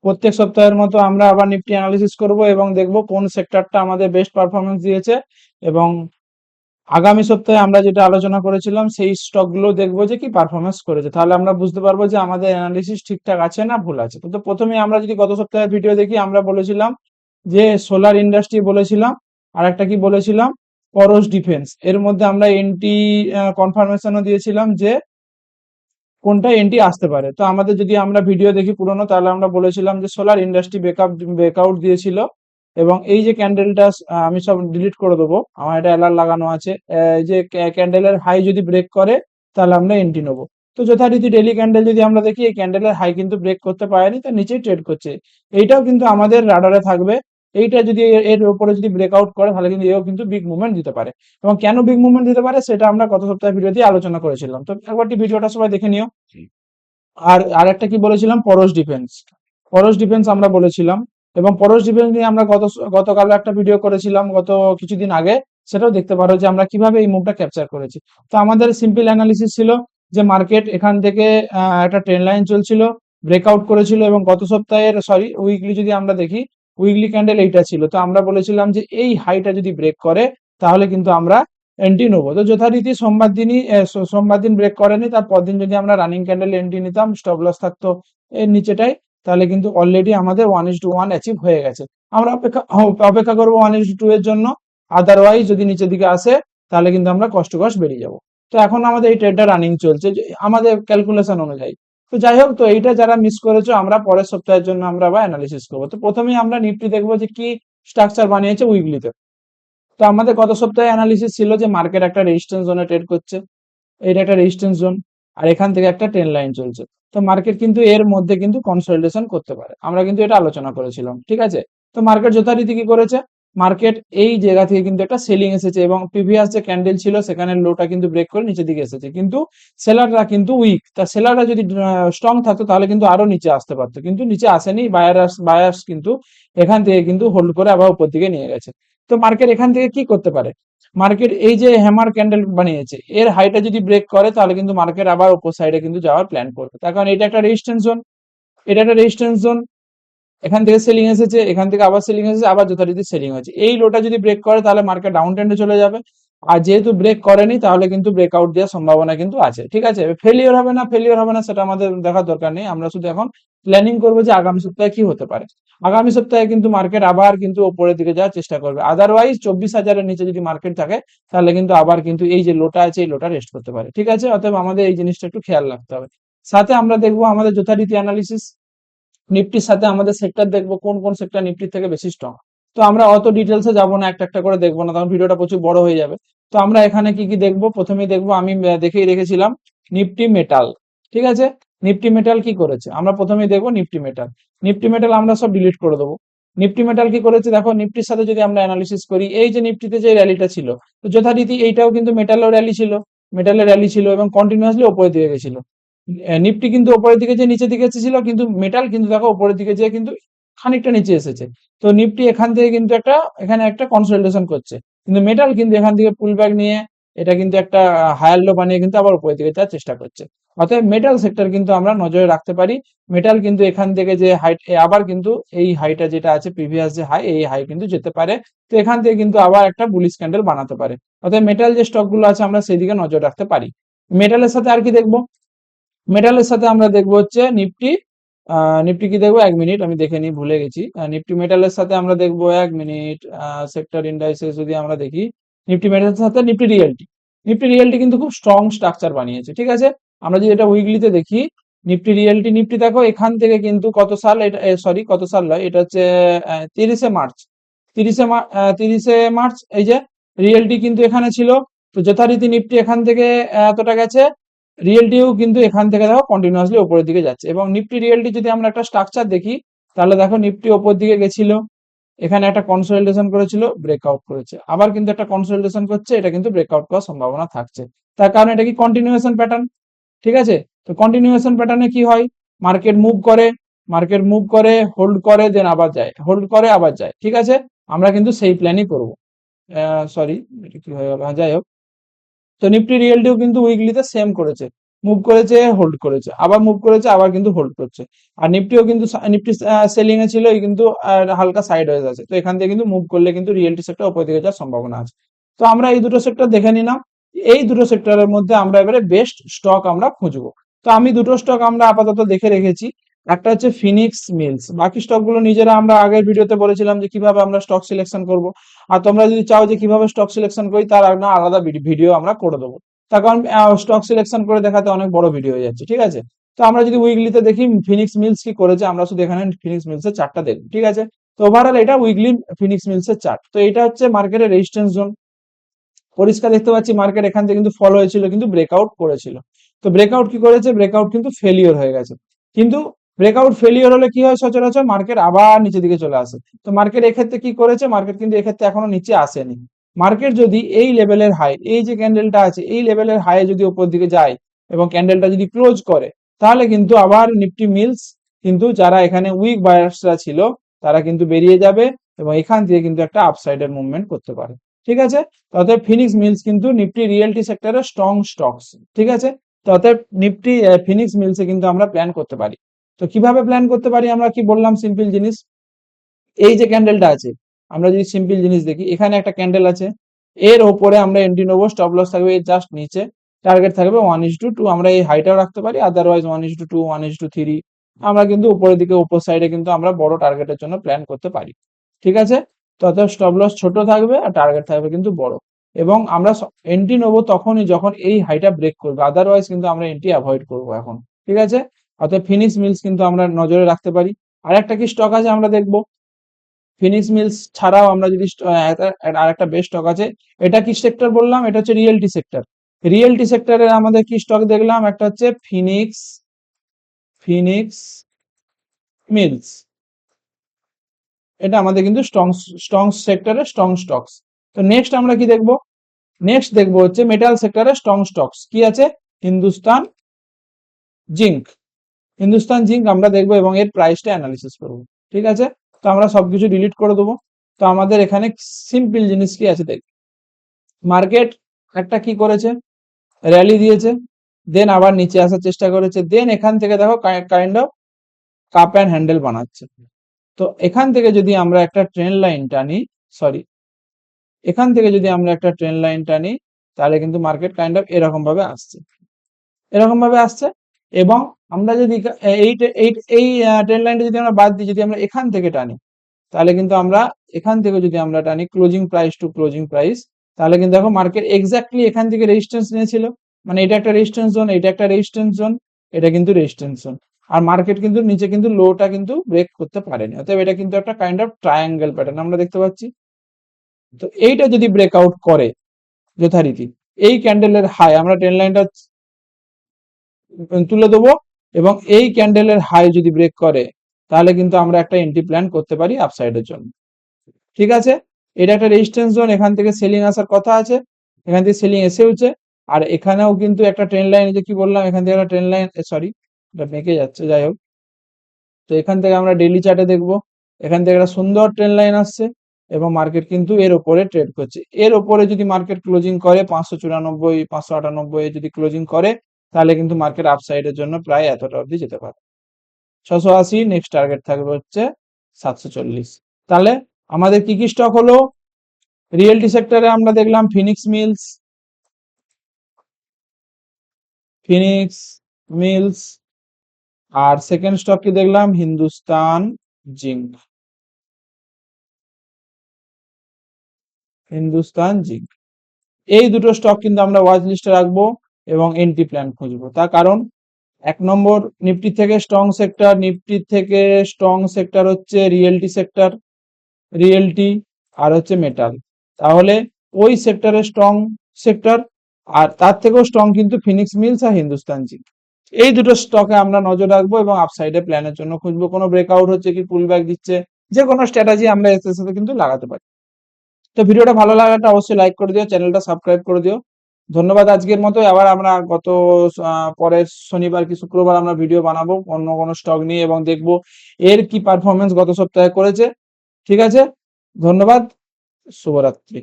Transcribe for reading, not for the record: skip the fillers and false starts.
প্রত্যেক সপ্তাহের মতো আমরা আবার নিফটি অ্যানালিসিস করব এবং দেখব কোন সেক্টরটা আমাদের বেস্ট পারফরমেন্স দিয়েছে, এবং আগামী সপ্তাহে আমরা যেটা আলোচনা করেছিলাম সেই স্টকগুলো দেখবো যে কি পারফরমেন্স করেছে, তাহলে আমরা বুঝতে পারবো যে আমাদের অ্যানালিসিস ঠিকঠাক আছে না ভুল আছে। তো প্রথমে আমরা যদি গত সপ্তাহের ভিডিও দেখি, আমরা বলেছিলাম যে সোলার ইন্ডাস্ট্রি বলেছিলাম, আর একটা কি বলেছিলাম, পরশ ডিফেন্স। এর মধ্যে আমরা এনটি কনফার্মেশনও দিয়েছিলাম যে কোনটা এন্ট্রি আসতে পারে। তো আমাদের যদি আমরা ভিডিও দেখি পুরনো, তাহলে আমরা বলেছিলাম যে সোলার ইন্ডাস্ট্রি ব্রেকআউট দিয়েছিল, এবং এই যে ক্যান্ডেলটা, আমি সব ডিলিট করে দেবো, আমার এটা অ্যালার্ট লাগানো আছে। এই যে ক্যান্ডেলের হাই যদি ব্রেক করে তাহলে আমরা এন্ট্রি নেবো। তো যথারীতি ডেইলি ক্যান্ডেল যদি আমরা দেখি, এই ক্যান্ডেলের হাই কিন্তু ব্রেক করতে পারেনি, তার নিচেই ট্রেড করছে। এইটাও কিন্তু আমাদের রাডারে থাকবে। এইটা যদি এর উপরে যদি ব্রেকআউট করে, তাহলে কিন্তু এও কিন্তু বিগ মুভমেন্ট দিতে পারে। এবং কেন বিগ মুভমেন্ট দিতে পারে সেটা আমরা গত সপ্তাহে ভিডিওতে আলোচনা করেছিলাম, তো একবারটি ভিডিওটা সবাই দেখে নিও। আর আরেকটা কি বলেছিলাম, পরশ ডিফেন্স। পরশ ডিফেন্স আমরা বলেছিলাম, এবং পরশ ডিফেন্স নিয়ে আমরা গতকাল একটা ভিডিও করেছিলাম গত কিছুদিন আগে, সেটাও দেখতে পারো যে আমরা কিভাবে এই মুভটা ক্যাপচার করেছি। তো আমাদের সিম্পল অ্যানালিসিস ছিল যে মার্কেট এখান থেকে একটা ট্রেন্ড লাইন চলছিল, ব্রেকআউট করেছিল, এবং গত সপ্তাহের উইকলি যদি আমরা দেখি, উইকলি ক্যান্ডেল এইটা ছিল। তো আমরা বলেছিলাম যে এই হাইটা যদি ব্রেক করে তাহলে কিন্তু আমরা এন্ট্রি নেবো। তো যথারীতি সোমবার দিন ব্রেক করেনি, তার পরদিন যদি আমরা রানিং ক্যান্ডেল এন্ট্রি নিতাম, স্টপ লস থাকতো এর নিচেটাই, তাহলে কিন্তু অলরেডি আমাদের 1:1 অ্যাচিভ হয়ে গেছে। আমরা অপেক্ষা করবো 1:2 এর জন্য। আদারওয়াইজ যদি নিচের দিকে আসে তাহলে কিন্তু আমরা কষ্ট বেরিয়ে যাব। তো এখন আমাদের এই ট্রেডটা রানিং চলছে আমাদের ক্যালকুলেশন অনুযায়ী। তো যাই হোক, তো এইটা যারা মিস করেছো, আমরা পরের সপ্তাহের জন্য আমরা আবার অ্যানালিসিস করবো। তো প্রথমেই আমরা নিফটি দেখবো যে কি স্ট্রাকচার বানিয়েছে উইকলিতে। তো আমাদের গত সপ্তাহে অ্যানালিসিস ছিল যে মার্কেট একটা রেজিস্ট্যান্স জোনে ট্রেড করছে, এটা একটা রেজিস্ট্যান্স জোন, আর এখান থেকে একটা ট্রেন্ড লাইন চলছে। তো মার্কেট কিন্তু এর মধ্যে কিন্তু কনসলিডেশন করতে পারে, আমরা কিন্তু এটা আলোচনা করেছিলাম, ঠিক আছে। তো মার্কেট যথারীতি কি করেছে, মার্কেট এই জায়গা থেকে কিন্তু একটা সেলিং এসেছে, এবং প্রিভিয়াস যে ক্যান্ডেল ছিল সেখানে লোটা কিন্তু ব্রেক করে নিচের দিকে এসেছে, কিন্তু সেলাররা কিন্তু উইক। তা সেলাররা যদি স্ট্রং থাকতো তাহলে কিন্তু আরো নিচে আসতে পারতো, কিন্তু নিচে আসেনি। বায়ার্স কিন্তু এখান থেকে কিন্তু হোল্ড করে আবার উপর দিকে নিয়ে গেছে। তো মার্কেট এখান থেকে কি করতে পারে, মার্কেট এই যে হ্যামার ক্যান্ডেল বানিয়েছে, এর হাইটা যদি ব্রেক করে তাহলে কিন্তু মার্কেট আবার উপর সাইডে কিন্তু যাওয়ার প্ল্যান করবে, তার কারণ এটা একটা রেজিস্ট্যান্স জোন, এটা একটা রেজিস্ট্যান্স জোন। এখান থেকে সেলিং এসেছে, এখান থেকে আবার সেলিং এসেছে, আবার যথারীতি সেলিং হয়েছে। এই লোটা যদি ব্রেক করে তাহলে মার্কেট ডাউন ট্রেন্ডে চলে যাবে, আর যেহেতু ব্রেক করেনি তাহলে কিন্তু ব্রেকআউট দেওয়ার সম্ভাবনা কিন্তু আছে, ঠিক আছে। ফেলিওর হবে না সেটা আমাদের দেখার দরকার নেই, আমরা শুধু এখন প্ল্যানিং করবো যে আগামী সপ্তাহে কি হতে পারে। আগামী সপ্তাহে কিন্তু মার্কেট আবার কিন্তু উপরের দিকে যাওয়ার চেষ্টা করবে, আদারওয়াইজ 24,000-এর নিচে যদি মার্কেট থাকে তাহলে কিন্তু আবার কিন্তু এই যে লোটা আছে এই লোটা রেস্ট করতে পারে, ঠিক আছে। অতএব আমাদের এই জিনিসটা একটু খেয়াল রাখতে হবে। সাথে আমরা দেখবো আমাদের যথারীতি অ্যানালিসিস, নিফটির সাথে আমাদের সেক্টর দেখবো কোন কোন সেক্টর নিফটির থেকে বেশি স্ট্রং। তো আমরা অত ডিটেলসে যাবো না, একটা একটা করে দেখবো না, তখন ভিডিওটা প্রচুর বড় হয়ে যাবে। তো আমরা এখানে কি কি দেখবো, প্রথমেই দেখবো, আমি দেখেই রেখেছিলাম নিফটি মেটাল, ঠিক আছে। নিফটি মেটাল কি করেছে আমরা প্রথমেই দেখবো, নিফটি মেটাল। নিফটি মেটাল আমরা সব ডিলিট করে দেবো। নিফটি মেটাল কি করেছে দেখো, নিফটির সাথে যদি আমরা অ্যানালিসিস করি, এই যে নিফটিতে যে র্যালিটা ছিল, তো যথারীতি এইটাও কিন্তু মেটালের র্যালি ছিল এবং কন্টিনিউয়াসলি উপরের দিকে গেছিল। নিফটি কিন্তু উপরের দিকে যে নিচের দিকে এসেছিল, কিন্তু মেটাল কিন্তু দেখো উপরের দিকে যে কিন্তু খানিকটা নিচে এসেছে। তো নিফটি এখান থেকে কিন্তু এখানে একটা কনসলিডেশন করছে, কিন্তু মেটাল কিন্তু এখান থেকে পুল ব্যাক নিয়ে এটা কিন্তু একটা হায়ার লো বানিয়ে কিন্তু আবার উপরের দিকে যাওয়ার চেষ্টা করছে। অতএব মেটাল সেক্টর কিন্তু আমরা নজরে রাখতে পারি। মেটাল কিন্তু এখান থেকে যে হাইট, আবার কিন্তু এই হাইটা যেটা আছে প্রিভিয়াস যে হাই, এই হাই কিন্তু যেতে পারে। তো এখান থেকে কিন্তু আবার একটা বুলিশ ক্যান্ডেল বানাতে পারে। অতএব মেটাল যে স্টক গুলো আছে আমরা সেদিকে নজর রাখতে পারি। মেটালের সাথে আর কি দেখবো, মেটালের সাথে আমরা দেখবো হচ্ছে নিফটি। নিফটি কি দেখবো, 1 মিনিট আমি দেখে নিই, ভুলে গেছি। নিফটি মেটালের সাথে আমরা দেখবো 1 মিনিট, সেক্টর ইন্ডাইসেস যদি আমরা দেখি, নিফটি মেটালের সাথে নিফটি রিয়েলটি কিন্তু খুব স্ট্রং স্ট্রাকচার বানিয়েছে, ঠিক আছে। আমরা যদি এটা উইকলিতে দেখি, নিফটি দেখো এখান থেকে কিন্তু কত সাল, এটা কত সাল নয়, এটা হচ্ছে 30শে মার্চ। 30শে মার্চ এই যে রিয়েলটি কিন্তু এখানে ছিল। তো যথারীতি নিফটি এখান থেকে এতটা গেছে, রিয়েলটিও কিন্তু এখান থেকে দেখো কন্টিনিউয়াসলি উপরের দিকে যাচ্ছে। এবং নিফটি রিয়েলটি যদি আমরা একটা স্ট্রাকচার দেখি, তাহলে দেখো নিফটি উপর দিকে গেছিল, এখানে একটা কনসলিডেশন করেছিল, ব্রেকআউট করেছে, আবার কিন্তু একটা কনসলিডেশন করছে, এটা কিন্তু ব্রেকআউট করার সম্ভাবনা থাকছে। তার কারণ এটা কি কন্টিনিউয়েশন প্যাটার্ন, ঠিক আছে। তো কন্টিনিউয়েশন প্যাটার্নে কি হয়, মার্কেট মুভ করে হোল্ড করে দেন আবার যায়, হোল্ড করে আবার যায়, ঠিক আছে। আমরা কিন্তু সেই প্ল্যানই করবো। সরি, এটা কি হয়ে গেল, যাই হোক। তো নিফটি রিয়েলটিও কিন্তু উইকলিতে সেম করেছে, মুভ করেছে, হোল্ড করেছে, আবার মুভ করেছে, আবার কিন্তু হোল্ড করছে। আর নিফটিও কিন্তু নিফটি সেলিং এ ছিল, এই কিন্তু হালকা সাইড হয়ে আছে। তো এখান থেকে কিন্তু মুভ করলে কিন্তু রিয়েলিটি সেক্টর উপর দিকে যাওয়ার সম্ভাবনা আছে। তো আমরা এই দুটো সেক্টর দেখে নিলাম। এই দুটো সেক্টরের মধ্যে আমরা এবারে বেস্ট স্টক আমরা খুঁজবো। তো আমি দুটো স্টক আমরা আপাতত দেখে রেখেছি। একটা হচ্ছে ফিনিক্স মিলস, বাকি স্টক গুলো নিজেরা আমরা আগের ভিডিওতে বলেছিলাম যে কিভাবে আমরা স্টক সিলেকশন করব। আর তোমরা যদি চাও যে কিভাবে স্টক সিলেকশন করি তার একটা আলাদা ভিডিও আমরা করে দেবো। তার কারণ স্টক সিলেকশন করে দেখাতে অনেক বড় ভিডিও হয়ে যাচ্ছে, ঠিক আছে। তো আমরা যদি উইকলিতে দেখি ফিনিক্স মিলস কি করেছে, আমরা শুধু এখানে ফিনিক্স মিলস এর চার্টটা দেখব, ঠিক আছে। তো ওভারঅল এটা উইকলি ফিনিক্স মিলস এর চার্ট। তো এটা হচ্ছে মার্কেটের রেজিস্ট্যান্স জোন। পরিষ্কার দেখতে পাচ্ছি মার্কেট এখান থেকে কিন্তু ফলো হয়েছিল, কিন্তু ব্রেকআউট করেছিল। তো ব্রেকআউট কি করেছে, ব্রেকআউট কিন্তু ফেলিওর হয়ে গেছে। কিন্তু ব্রেকআউট ফেলিওর হলে কি হয়, সচরাচর মার্কেট আবার নিচের দিকে চলে আসে। তো মার্কেট এক্ষেত্রে কি করেছে, মার্কেট কিন্তু এক্ষেত্রে এখনো নিচে আসেনি। মার্কেট যদি এই লেভেলের হাই, এই যে ক্যান্ডেলটা আছে এই লেভেলের হাই যদি উপর দিকে যায় এবং ক্যান্ডেলটা যদি ক্লোজ করে, তাহলে কিন্তু আবার নিফটি মিলস কিন্তু যারা এখানে উইক বায়ার্সরা ছিল তারা কিন্তু বেরিয়ে যাবে এবং এখান থেকে কিন্তু একটা আপসাইডের মুভমেন্ট করতে পারে, ঠিক আছে। অতএব ফিনিক্স মিলস কিন্তু নিফটি রিয়েলটি সেক্টরের স্ট্রং স্টকস, ঠিক আছে। তো অতএব নিফটি ফিনিক্স মিলসে কিন্তু আমরা প্ল্যান করতে পারি। তো কিভাবে প্ল্যান করতে পারি, আমরা কি বললাম সিম্পল জিনিস। এই যে ক্যান্ডেলটা আছে, আমরা যদি সিম্পল জিনিস দেখি, এখানে একটা ক্যান্ডেল আছে, এর ওপরে আমরা এন্ট্রি নেবো, স্টপ লস থাকবে এর জাস্ট নিচে, টার্গেট থাকবে 1:2। আমরা এই হাইটাও রাখতে পারি, আদারওয়াইজ 1:2, 1:3 আমরা কিন্তু উপরের দিকে উপর সাইডে কিন্তু আমরা বড় টার্গেটের জন্য প্ল্যান করতে পারি, ঠিক আছে। তত স্টপ লস ছোট থাকবে আর টার্গেট থাকবে কিন্তু বড়। এবং আমরা এন্ট্রি নেবো তখনই যখন এই হাইটা ব্রেক করবে, আদারওয়াইজ কিন্তু আমরা এন্ট্রি অ্যাভয়েড করবো এখন, ঠিক আছে। অর্থাৎ ফিনিক্স মিলস কিন্তু আমরা নজরে রাখতে পারি। আর একটা কি স্টক আছে আমরা দেখবো, ফিনিক্স মিলস ছাড়াও আমরা যদি আর একটা বেস্ট স্টক আছে। এটা কি সেক্টর বললাম, এটা হচ্ছে রিয়েলটি সেক্টর। রিয়েলটি সেক্টরের আমাদের কি স্টক দেখলাম, একটা হচ্ছে ফিনিক্স ফিনিক্স মিলস। এটা আমাদের কিন্তু স্ট্রং স্ট্রং সেক্টরের স্ট্রং স্টকস। তো নেক্সট আমরা কি দেখবো, নেক্সট দেখবো হচ্ছে মেটাল সেক্টরের স্ট্রং স্টকস কি আছে, হিন্দুস্তান জিঙ্ক। হিন্দুস্তান জিঙ্ক আমরা দেখবো এবং এর প্রাইসটা অ্যানালিসিস করবো, ঠিক আছে। তো আমরা সবকিছু ডিলিট করে দেবো। তো আমাদের এখানে সিম্পল জিনিস কি আছে দেখ, মার্কেট একটা কি করেছে, র্যালি দিয়েছে, দেন আবার নিচে আসার চেষ্টা করেছে, দেন এখান থেকে দেখো kind of cup and handle বানাচ্ছে। তো এখান থেকে যদি আমরা একটা ট্রেন্ড লাইন টানি, সরি, এখান থেকে যদি আমরা একটা ট্রেন্ড লাইন টানি, তাহলে কিন্তু মার্কেট কাইন্ড অফ এরকম ভাবে আসছে, এরকম ভাবে আসছে। এবং আমরা যদি এই এই এই ট্রেন্ড লাইনটা যদি আমরা বাদ দিই, যদি আমরা এখান থেকে টানি, তাহলে কিন্তু আমরা এখান থেকে যদি আমরা টানি closing price to closing price, তাহলে কিন্তু দেখো মার্কেট এক্স্যাক্টলি এখান থেকে রেজিস্ট্যান্স নিয়েছিল। মানে এটা একটা রেজিস্ট্যান্স জোন, এটা একটা রেজিস্ট্যান্স জোন, এটা কিন্তু রেজিস্ট্যান্স জোন। আর মার্কেট কিন্তু নিচে কিন্তু লোটা কিন্তু ব্রেক করতে পারেনি, অতএব এটা কিন্তু একটা কাইন্ড অফ ট্রায়াঙ্গেল প্যাটার্ন আমরা দেখতে পাচ্ছি। তো এইটা যদি ব্রেকআউট করে যথারীতি, এই ক্যান্ডেলের হাই আমরা ট্রেন্ড লাইনটা তুলে দেবো এবং এই ক্যান্ডেলের হাই যদি ব্রেক করে, তাহলে কিন্তু আমরা একটা এন্ট্রি প্ল্যান করতে পারি আপসাইডের জন্য, ঠিক আছে। এটা একটা রেজিস্ট্যান্স জোন, এখান থেকে সেলিং আসার কথা আছে, এখান থেকে সেলিং এসেওছে। আর এখানেও কিন্তু একটা ট্রেন্ড লাইন, যে কি বললাম এখান থেকে একটা ট্রেন্ড লাইন, সরি এটা বেঁকে যাচ্ছে, যাই হোক। তো এখান থেকে আমরা ডেইলি চার্টে দেখবো, এখান থেকে একটা সুন্দর ট্রেন্ড লাইন আসছে এবং মার্কেট কিন্তু এর উপরে ট্রেড করছে। এর উপরে যদি মার্কেট ক্লোজিং করে 594, 598 যদি ক্লোজিং করে, তাহলে কিন্তু মার্কেট আপসাইডের জন্য প্রায় এতটা অবধি যেতে পারে। 680, নেক্সট টার্গেট থাকবে হচ্ছে 740। তাহলে আমাদের কি কি স্টক হলো, রিয়েলটি সেক্টরে আমরা দেখলাম ফিনিক্স মিলস, ফিনিক্স মিলস, আর সেকেন্ড স্টক কি দেখলাম, হিন্দুস্তান জিঙ্ক, হিন্দুস্তান জিঙ্ক। এই দুটো স্টক কিন্তু আমরা ওয়াচ লিস্টে রাখবো এবং এন্ট্রি প্ল্যান খুঁজবো। তার কারণ 1 নম্বর, নিফটি থেকে স্ট্রং সেক্টর, নিফটি থেকে স্ট্রং সেক্টর হচ্ছে রিয়েলটি সেক্টর, রিয়েলটি আর হচ্ছে মেটাল। তাহলে ওই সেক্টরের স্ট্রং সেক্টর, আর তার থেকেও স্ট্রং কিন্তু ফিনিক্স মিলস আর হিন্দুস্তান জিঙ্ক। এই দুটো স্টকে আমরা নজর রাখবো এবং আপসাইডে প্ল্যানের জন্য খুঁজবো, কোনো ব্রেকআউট হচ্ছে কি পুল ব্যাক দিচ্ছে, যে কোনো স্ট্র্যাটেজি আমরা এর সাথে কিন্তু লাগাতে পারি। তো ভিডিওটা ভালো লাগাটা অবশ্যই লাইক করে দিও, চ্যানেলটা সাবস্ক্রাইব করে দিও। ধন্যবাদ। আজকের মতো আবার আমরা পরের শনিবার কি শুক্রবার আমরা ভিডিও বানাবো অন্য কোনো স্টক নিয়ে এবং দেখবো এর কি পারফরমেন্স গত সপ্তাহে করেছে, ঠিক আছে। ধন্যবাদ, শুভরাত্রি।